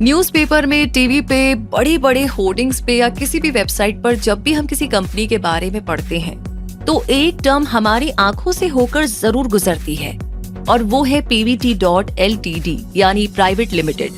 Newspaper में, TV पे, बड़े बड़े होर्डिंग्स पे या किसी भी वेबसाइट पर जब भी हम किसी कंपनी के बारे में पढ़ते हैं तो एक टर्म हमारी आंखों से होकर जरूर गुजरती है और वो है PVT.LTD यानी प्राइवेट लिमिटेड।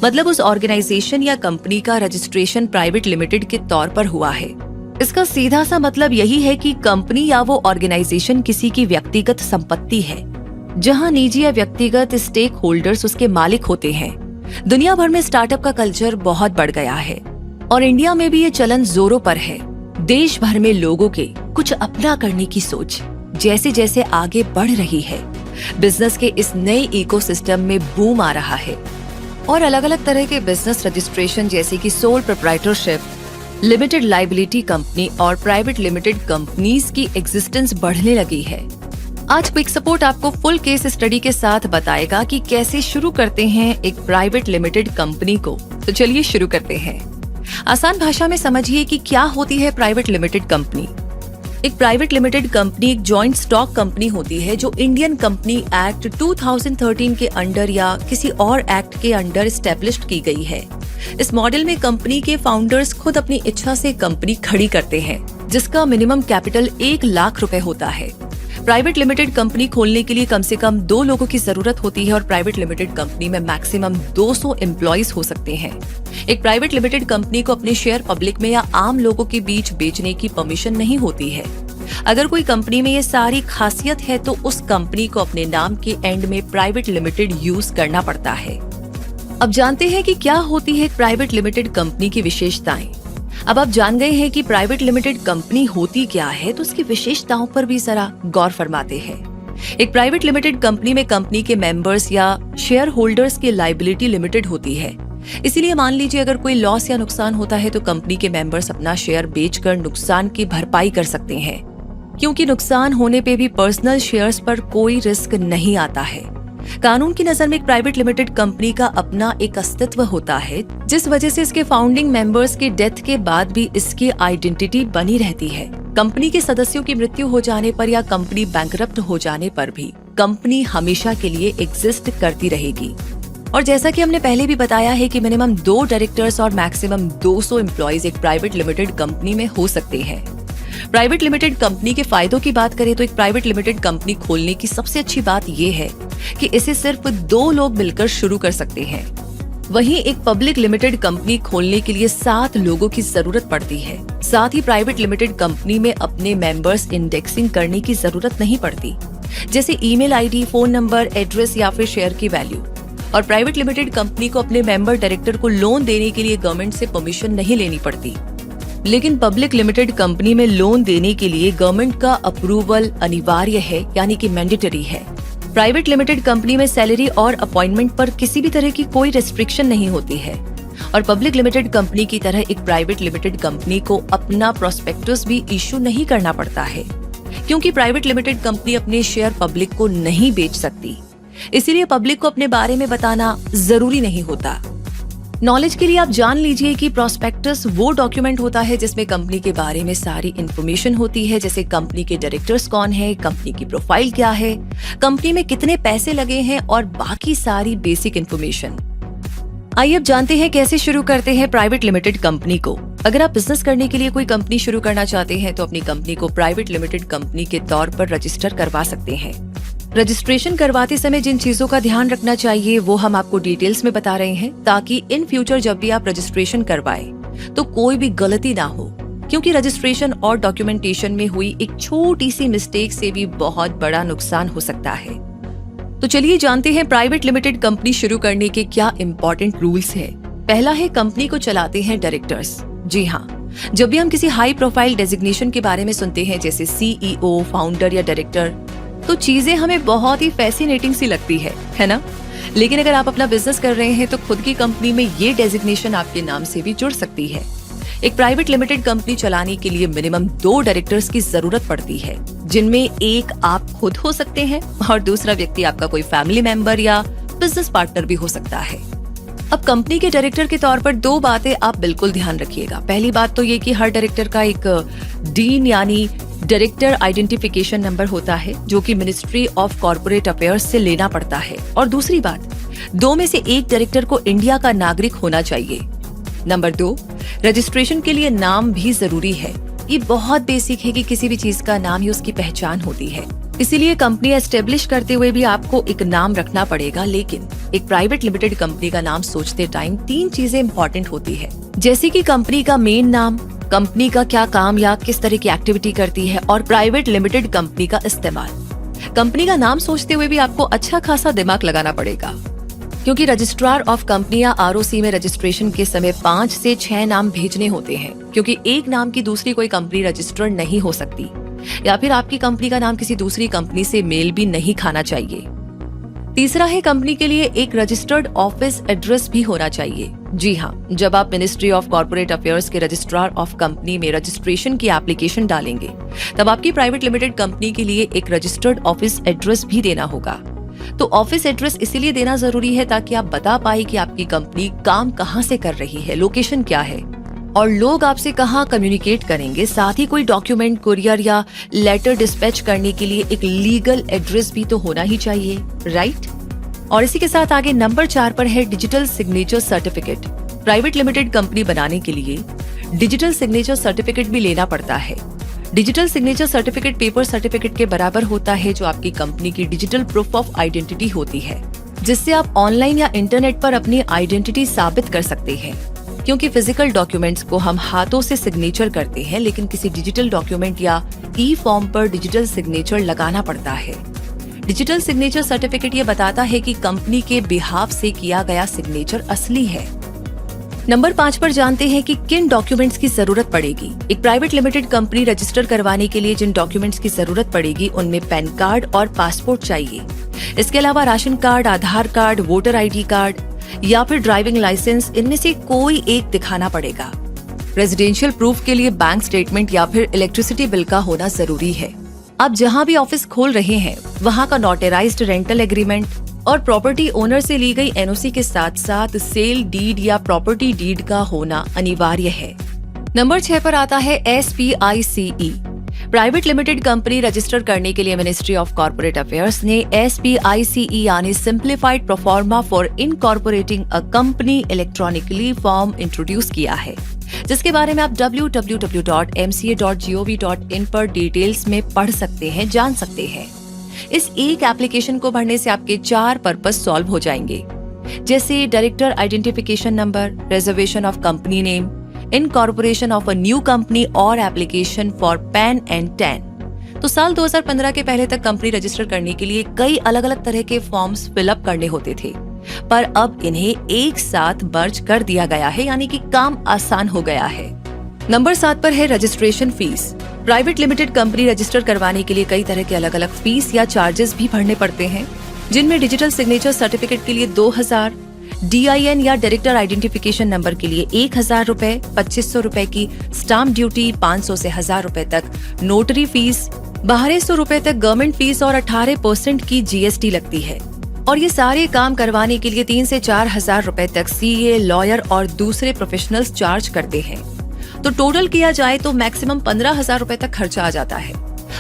मतलब उस ऑर्गेनाइजेशन या कंपनी का रजिस्ट्रेशन प्राइवेट लिमिटेड के तौर पर हुआ है। इसका सीधा सा मतलब यही है कि कंपनी या वो ऑर्गेनाइजेशन किसी की व्यक्तिगत संपत्ति है जहां निजी या व्यक्तिगत स्टेक होल्डर्स उसके मालिक होते हैं। दुनिया भर में स्टार्टअप का कल्चर बहुत बढ़ गया है और इंडिया में भी ये चलन जोरों पर है। देश भर में लोगों के कुछ अपना करने की सोच जैसे जैसे आगे बढ़ रही है, बिजनेस के इस नए इकोसिस्टम में बूम आ रहा है और अलग अलग तरह के बिजनेस रजिस्ट्रेशन जैसे कि sole proprietorship, limited liability company और प्राइवेट लिमिटेड कंपनीज की एग्जिस्टेंस बढ़ने लगी है। आज क्विक सपोर्ट आपको फुल केस स्टडी के साथ बताएगा कि कैसे शुरू करते हैं एक प्राइवेट लिमिटेड कंपनी को। तो चलिए शुरू करते हैं। आसान भाषा में समझिए कि क्या होती है प्राइवेट लिमिटेड कंपनी। एक प्राइवेट लिमिटेड कंपनी एक जॉइंट स्टॉक कंपनी होती है जो इंडियन कंपनी एक्ट 2013 के अंडर या किसी और एक्ट के अंडर एस्टेब्लिश्ड की गई है। इस मॉडल में कंपनी के फाउंडर्स खुद अपनी इच्छा से कंपनी खड़ी करते हैं जिसका मिनिमम कैपिटल 1 लाख रुपए होता है। प्राइवेट लिमिटेड कंपनी खोलने के लिए कम से कम 2 लोगों की जरूरत होती है और प्राइवेट लिमिटेड कंपनी में मैक्सिमम 200 एम्प्लॉइज हो सकते हैं। एक प्राइवेट लिमिटेड कंपनी को अपने शेयर पब्लिक में या आम लोगों के बीच बेचने की परमिशन नहीं होती है। अगर कोई कंपनी में ये सारी खासियत है तो उस कंपनी को अपने नाम के एंड में प्राइवेट लिमिटेड यूज करना पड़ता है। अब जानते हैं कि क्या होती है प्राइवेट लिमिटेड कंपनी की विशेषताएं। अब आप जान गए हैं कि प्राइवेट लिमिटेड कंपनी होती क्या है, तो उसकी विशेषताओं पर भी जरा गौर फरमाते हैं। एक प्राइवेट लिमिटेड कंपनी में कंपनी के मेंबर्स या शेयर होल्डर्स की लायबिलिटी लिमिटेड होती है। इसीलिए मान लीजिए अगर कोई लॉस या नुकसान होता है तो कंपनी के मेंबर्स अपना शेयर बेचकर नुकसान की भरपाई कर सकते हैं, क्योंकि नुकसान होने पे भी पर्सनल शेयर्स पर कोई रिस्क नहीं आता है। कानून की नजर में एक प्राइवेट लिमिटेड कंपनी का अपना एक अस्तित्व होता है जिस वजह से इसके फाउंडिंग मेंबर्स की डेथ के बाद भी इसकी आइडेंटिटी बनी रहती है। कंपनी के सदस्यों की मृत्यु हो जाने पर या कंपनी बैंकरप्ट हो जाने पर भी कंपनी हमेशा के लिए एग्जिस्ट करती रहेगी। और जैसा कि हमने पहले भी बताया है कि मिनिमम 2 डायरेक्टर्स और मैक्सिमम 200 एम्प्लॉइज एक प्राइवेट लिमिटेड कंपनी में हो सकते हैं। प्राइवेट लिमिटेड कंपनी के फायदों की बात करें तो एक प्राइवेट लिमिटेड कंपनी खोलने की सबसे अच्छी बात यह है कि इसे सिर्फ 2 लोग मिलकर शुरू कर सकते हैं। वहीं एक पब्लिक लिमिटेड कंपनी खोलने के लिए 7 लोगों की जरूरत पड़ती है। साथ ही प्राइवेट लिमिटेड कंपनी में अपने मेंबर्स इंडेक्सिंग करने की जरूरत नहीं पड़ती, जैसे email ID, phone number, address या फिर शेयर की वैल्यू। और प्राइवेट लिमिटेड कंपनी को अपने मेंबर डायरेक्टर को लोन देने के लिए गवर्नमेंट से परमिशन नहीं लेनी पड़ती। लेकिन पब्लिक लिमिटेड कंपनी में लोन देने के लिए गवर्नमेंट का अप्रूवल अनिवार्य है, यानी कि मैंडेटरी है। प्राइवेट लिमिटेड कंपनी में सैलरी और अपॉइंटमेंट पर किसी भी तरह की कोई रेस्ट्रिक्शन नहीं होती है। और पब्लिक लिमिटेड कंपनी की तरह एक प्राइवेट लिमिटेड कंपनी को अपना प्रोस्पेक्टस भी इशू नहीं करना पड़ता है, क्योंकि प्राइवेट लिमिटेड कंपनी अपने शेयर पब्लिक को नहीं बेच सकती। इसीलिए पब्लिक को अपने बारे में बताना जरूरी नहीं होता। नॉलेज के लिए आप जान लीजिए कि प्रोस्पेक्टस वो डॉक्यूमेंट होता है जिसमें कंपनी के बारे में सारी इन्फॉर्मेशन होती है, जैसे कंपनी के डायरेक्टर्स कौन है, कंपनी की प्रोफाइल क्या है, कंपनी में कितने पैसे लगे हैं और बाकी सारी बेसिक इन्फॉर्मेशन। आइए अब जानते हैं कैसे शुरू करते हैं प्राइवेट लिमिटेड कंपनी को। अगर आप बिजनेस करने के लिए कोई कंपनी शुरू करना चाहते हैं तो अपनी कंपनी को प्राइवेट लिमिटेड कंपनी के तौर पर रजिस्टर करवा सकते हैं। रजिस्ट्रेशन करवाते समय जिन चीजों का ध्यान रखना चाहिए वो हम आपको डिटेल्स में बता रहे हैं, ताकि इन फ्यूचर जब भी आप रजिस्ट्रेशन करवाएं तो कोई भी गलती ना हो, क्योंकि रजिस्ट्रेशन और डॉक्यूमेंटेशन में हुई एक छोटी सी मिस्टेक से भी बहुत बड़ा नुकसान हो सकता है। तो चलिए जानते हैं प्राइवेट लिमिटेड कंपनी शुरू करने के क्या इंपॉर्टेंट रूल्स हैं। पहला है, कंपनी को चलाते हैं डायरेक्टर्स। जी हाँ, जब भी हम किसी हाई प्रोफाइल डेजिग्नेशन के बारे में सुनते हैं, जैसे CEO, फाउंडर या डायरेक्टर, तो चीजें हमें बहुत ही फैसिनेटिंग सी लगती है ना? लेकिन अगर आप अपना बिजनेस कर रहे हैं तो खुद की कंपनी में ये डेजिग्नेशन आपके नाम से भी जुड़ सकती है। एक प्राइवेट लिमिटेड कंपनी चलाने के लिए मिनिमम 2 डायरेक्टर्स की जरूरत पड़ती है, जिनमें एक आप खुद हो सकते हैं और दूसरा व्यक्ति आपका कोई फैमिली मेंबर या बिजनेस पार्टनर भी हो सकता है। अब कंपनी के डायरेक्टर के तौर पर 2 बातें आप बिल्कुल ध्यान रखिएगा। पहली बात तो ये कि हर डायरेक्टर का एक डीन यानी डायरेक्टर आइडेंटिफिकेशन नंबर होता है, जो कि मिनिस्ट्री ऑफ कॉर्पोरेट अफेयर्स से लेना पड़ता है। और दूसरी बात, 2 में से 1 डायरेक्टर को इंडिया का नागरिक होना चाहिए। नंबर 2, रजिस्ट्रेशन के लिए नाम भी जरूरी है। ये बहुत बेसिक है कि किसी भी चीज का नाम ही उसकी पहचान होती है, इसीलिए कंपनी एस्टेब्लिश करते हुए भी आपको एक नाम रखना पड़ेगा। लेकिन एक प्राइवेट लिमिटेड कंपनी का नाम सोचते टाइम 3 चीजें इंपॉर्टेंट होती है, जैसे कि कंपनी का मेन नाम, कंपनी का क्या काम या किस तरह की एक्टिविटी करती है, और प्राइवेट लिमिटेड कंपनी का इस्तेमाल। कंपनी का नाम सोचते हुए भी आपको अच्छा खासा दिमाग लगाना पड़ेगा, क्योंकि रजिस्ट्रार ऑफ कंपनी या आरओसी में रजिस्ट्रेशन के समय 5 से 6 नाम भेजने होते हैं, क्योंकि एक नाम की दूसरी कोई कंपनी रजिस्टर्ड नहीं हो सकती, या फिर आपकी कंपनी का नाम किसी दूसरी कंपनी से मेल भी नहीं खाना चाहिए। तीसरा है, कंपनी के लिए एक रजिस्टर्ड ऑफिस एड्रेस भी होना चाहिए। जी हाँ, जब आप मिनिस्ट्री ऑफ कॉर्पोरेट अफेयर्स के रजिस्ट्रार ऑफ कंपनी में रजिस्ट्रेशन की एप्लीकेशन डालेंगे, तब आपकी प्राइवेट लिमिटेड कंपनी के लिए एक रजिस्टर्ड ऑफिस एड्रेस भी देना होगा। तो ऑफिस एड्रेस इसीलिए देना जरूरी है ताकि आप बता पाए कि आपकी कंपनी काम कहाँ से कर रही है, लोकेशन क्या है, और लोग आपसे कहाँ कम्युनिकेट करेंगे। साथ ही कोई डॉक्यूमेंट, कुरियर या लेटर डिस्पैच करने के लिए एक लीगल एड्रेस भी तो होना ही चाहिए, राइट? और इसी के साथ आगे नंबर 4 पर है digital signature certificate. Private limited company बनाने के लिए डिजिटल सिग्नेचर सर्टिफिकेट भी लेना पड़ता है। Digital signature certificate paper certificate के बराबर होता है, जो आपकी कंपनी की डिजिटल प्रूफ ऑफ आइडेंटिटी होती है, जिससे आप ऑनलाइन या इंटरनेट पर अपनी आइडेंटिटी साबित कर सकते हैं। क्योंकि फिजिकल डॉक्यूमेंट्स को हम हाथों से सिग्नेचर करते हैं, लेकिन किसी डिजिटल डॉक्यूमेंट या ई फॉर्म पर डिजिटल सिग्नेचर लगाना पड़ता है। डिजिटल सिग्नेचर सर्टिफिकेट ये बताता है कि कंपनी के बिहाफ से किया गया सिग्नेचर असली है। नंबर 5 पर जानते हैं कि किन डॉक्यूमेंट्स की जरूरत पड़ेगी। एक प्राइवेट लिमिटेड कंपनी रजिस्टर करवाने के लिए जिन डॉक्यूमेंट्स की जरूरत पड़ेगी, उनमें पैन कार्ड और पासपोर्ट चाहिए। इसके अलावा राशन कार्ड, आधार कार्ड, वोटर आईडी कार्ड या फिर ड्राइविंग लाइसेंस, इनमें से कोई एक दिखाना पड़ेगा। रेजिडेंशियल प्रूफ के लिए बैंक स्टेटमेंट या फिर इलेक्ट्रिसिटी बिल का होना जरूरी है। आप जहां भी ऑफिस खोल रहे हैं, वहां का नोटराइज्ड रेंटल एग्रीमेंट और प्रॉपर्टी ओनर से ली गई एनओसी के साथ साथ सेल डीड या प्रॉपर्टी डीड का होना अनिवार्य है। नंबर 6 पर आता है SPICE। Private limited company register करने के लिए मिनिस्ट्री ऑफ कॉर्पोरेट अफेयर्स ने SPICE यानी simplified proforma for incorporating a company electronically form introduce किया है, जिसके बारे में आप www.mca.gov.in पर डिटेल्स में पढ़ सकते हैं, जान सकते हैं। इस एक एप्लीकेशन को भरने से आपके 4 पर्पस सॉल्व हो जाएंगे, जैसे director identification number, reservation of company name, incorporation of a new company और application for PAN and TAN. तो साल 2015 के पहले तक कंपनी रजिस्टर करने के लिए कई अलग अलग तरह के फॉर्म्स फिलअप करने होते थे, पर अब इन्हें एक साथ मर्ज कर दिया गया है, यानी कि काम आसान हो गया है। नंबर 7 पर है registration fees. Private limited company register करवाने के लिए कई तरह के अलग अलग फीस या चार्जेस भी भरने पड़ते हैं, जिनमें डिजिटल सिग्नेचर सर्टिफिकेट के लिए 2000, DIN या डायरेक्टर आइडेंटिफिकेशन नंबर के लिए 1000 रुपए, 2500 रुपए की स्टाम्प ड्यूटी, 500 से 1000 रुपए तक नोटरी फीस, 1200 रुपए तक गवर्नमेंट फीस और 18% की GST लगती है। और ये सारे काम करवाने के लिए 3 से 4000 रुपए तक CA, लॉयर और दूसरे प्रोफेशनल्स चार्ज करते हैं। तो टोटल किया जाए तो मैक्सिमम 15,000 रुपए तक खर्चा आ जाता है।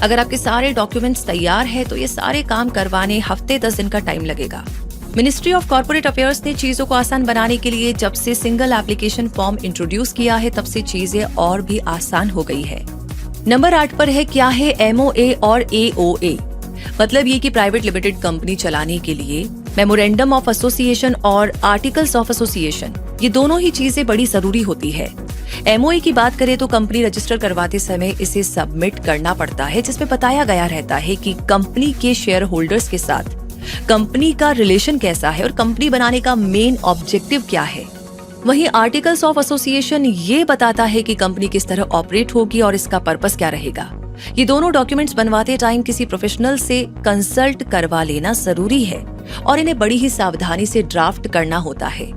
अगर आपके सारे डॉक्यूमेंट्स तैयार है तो ये सारे काम करवाने हफ्ते 10 दिन का टाइम लगेगा। मिनिस्ट्री ऑफ कॉर्पोरेट अफेयर्स ने चीजों को आसान बनाने के लिए जब से सिंगल एप्लीकेशन फॉर्म इंट्रोड्यूस किया है, तब से चीजें और भी आसान हो गई है। नंबर 8 पर है क्या है MOA और AOA। मतलब ये कि प्राइवेट लिमिटेड कंपनी चलाने के लिए मेमोरेंडम ऑफ एसोसिएशन और आर्टिकल्स ऑफ एसोसिएशन, ये दोनों ही चीजें बड़ी जरूरी होती है। MOA की बात करें तो कंपनी रजिस्टर करवाते समय इसे सबमिट करना पड़ता है, जिसमें बताया गया रहता है कि कंपनी के शेयर होल्डर्स के साथ कंपनी का रिलेशन कैसा है और कंपनी बनाने का मेन ऑब्जेक्टिव क्या है। वहीं आर्टिकल्स ऑफ एसोसिएशन ये बताता है कि कंपनी किस तरह ऑपरेट होगी और इसका पर्पस क्या रहेगा। ये दोनों डॉक्यूमेंट्स बनवाते टाइम किसी प्रोफेशनल से कंसल्ट करवा लेना जरूरी है और इन्हें बड़ी ही सावधानी से ड्राफ्ट करना होता है।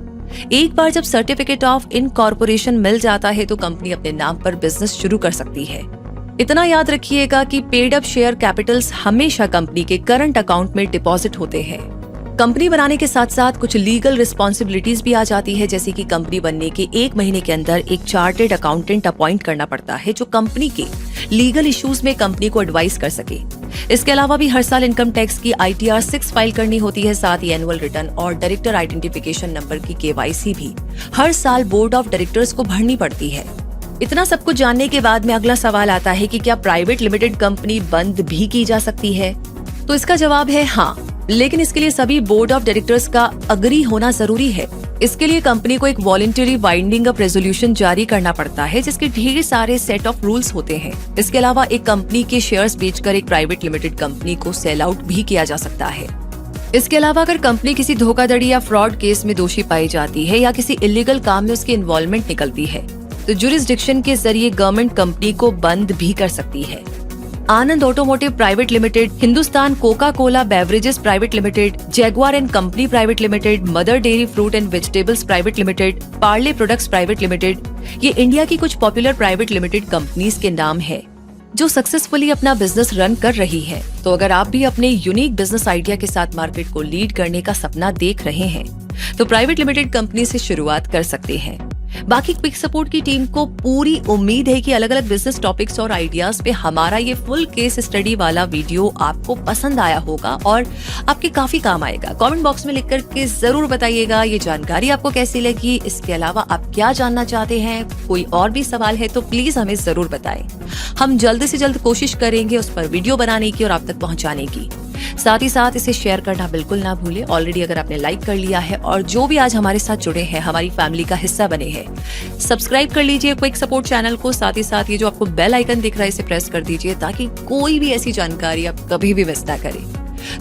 एक बार जब सर्टिफिकेट ऑफ इनकॉर्पोरेशन मिल जाता है तो कंपनी अपने नाम पर बिजनेस शुरू कर सकती है। इतना याद रखिएगा कि पेड अप शेयर कैपिटल्स हमेशा कंपनी के करंट अकाउंट में डिपॉजिट होते हैं। कंपनी बनाने के साथ साथ कुछ लीगल रिस्पॉन्सिबिलिटीज भी आ जाती है, जैसे कि कंपनी बनने के 1 महीने के अंदर एक चार्टर्ड अकाउंटेंट अपॉइंट करना पड़ता है, जो कंपनी के लीगल इश्यूज में कंपनी को एडवाइस कर सके। इसके अलावा भी हर साल इनकम टैक्स की ITR 6 फाइल करनी होती है, साथ ही एनुअल रिटर्न और डायरेक्टर आइडेंटिफिकेशन नंबर की KYC भी हर साल बोर्ड ऑफ डायरेक्टर्स को भरनी पड़ती है। इतना सब कुछ जानने के बाद में अगला सवाल आता है कि क्या प्राइवेट लिमिटेड कंपनी बंद भी की जा सकती है? तो इसका जवाब है हाँ, लेकिन इसके लिए सभी बोर्ड ऑफ डायरेक्टर्स का अग्री होना जरूरी है। इसके लिए कंपनी को एक वॉलंटरी बाइंडिंग अप रेजोल्यूशन जारी करना पड़ता है, जिसके ढेर सारे सेट ऑफ रूल्स होते हैं। इसके अलावा एक कंपनी के शेयर्स बेचकर एक प्राइवेट लिमिटेड कंपनी को सेल आउट भी किया जा सकता है। इसके अलावा अगर कंपनी किसी धोखाधड़ी या फ्रॉड केस में दोषी पाई जाती है या किसी इलीगल काम में उसकी इन्वॉल्वमेंट निकलती है, तो जुरिस्डिक्शन के जरिए गवर्नमेंट कंपनी को बंद भी कर सकती है। Anand automotive private limited, Hindustan Coca Cola beverages private limited, Jaguar and company private limited, Mother Dairy fruit and vegetables private limited, Parle products private limited, ये इंडिया की कुछ पॉपुलर प्राइवेट लिमिटेड कंपनीज के नाम है जो सक्सेसफुली अपना बिजनेस रन कर रही है। तो अगर आप भी अपने यूनिक बिजनेस आइडिया के साथ मार्केट को लीड करने का सपना देख रहे हैं, तो प्राइवेट लिमिटेड कंपनी से शुरुआत कर सकते हैं। बाकी क्विक सपोर्ट की टीम को पूरी उम्मीद है कि अलग अलग बिजनेस टॉपिक्स और आइडियाज पे हमारा ये फुल केस स्टडी वाला वीडियो आपको पसंद आया होगा और आपके काफी काम आएगा। कमेंट बॉक्स में लिख करके जरूर बताइएगा ये जानकारी आपको कैसी लगी। इसके अलावा आप क्या जानना चाहते हैं, कोई और भी सवाल है तो प्लीज हमें जरूर बताएं। हम जल्द से जल्द कोशिश करेंगे उस पर वीडियो बनाने की और आप तक पहुंचाने की। साथ ही साथ इसे शेयर करना बिल्कुल ना भूलें। ऑलरेडी अगर आपने लाइक कर लिया है और जो भी आज हमारे साथ जुड़े हैं, हमारी फैमिली का हिस्सा बने हैं, सब्सक्राइब कर लीजिए क्विक सपोर्ट चैनल को। साथ ही साथ ये जो आपको बेल आइकन दिख रहा है इसे प्रेस कर दीजिए ताकि कोई भी ऐसी जानकारी आप कभी भी मिस ना करें।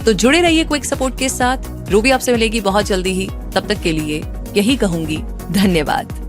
तो जुड़े रहिए क्विक सपोर्ट के साथ। रूबी आपसे मिलेगी बहुत जल्दी ही। तब तक के लिए यही कहूंगी, धन्यवाद।